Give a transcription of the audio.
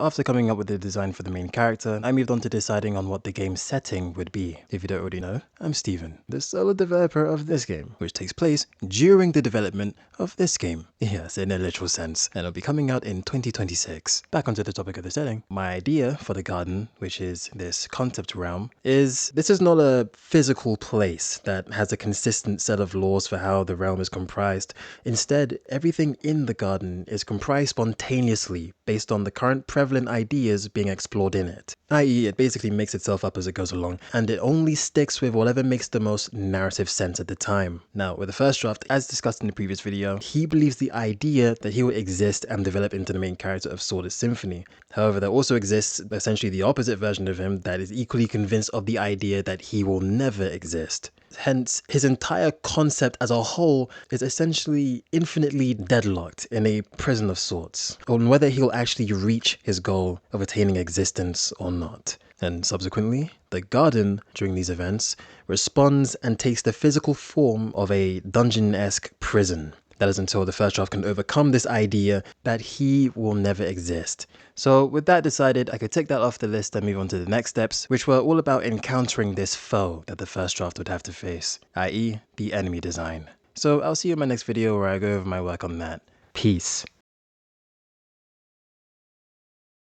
After coming up with the design for the main character, I moved on to deciding on what the game's setting would be. If you don't already know, I'm Steven, the solo developer of this game, which takes place during the development of this game. Yes, in a literal sense, and it'll be coming out in 2026. Back onto the topic of the setting. My idea for the garden, which is this concept realm, is this is not a physical place that has a consistent set of laws for how the realm is comprised. Instead, everything in the garden is comprised spontaneously based on the current prevalent ideas being explored in it. I.e., it basically makes itself up as it goes along, and it only sticks with whatever makes the most narrative sense at the time. Now, with the first draft, as discussed in the previous video, he believes the idea that he will exist and develop into the main character of Sword's Symphony. However, there also exists essentially the opposite version of him that is equally convinced of the idea that he will never exist. Hence, his entire concept as a whole is essentially infinitely deadlocked in a prison of sorts, on whether he'll actually reach his goal of attaining existence or not. And subsequently, the garden during these events responds and takes the physical form of a dungeon-esque prison. That is until the first draft can overcome this idea that he will never exist. So with that decided, I could take that off the list and move on to the next steps, which were all about encountering this foe that the first draft would have to face, i.e. the enemy design. So I'll see you in my next video where I go over my work on that. Peace.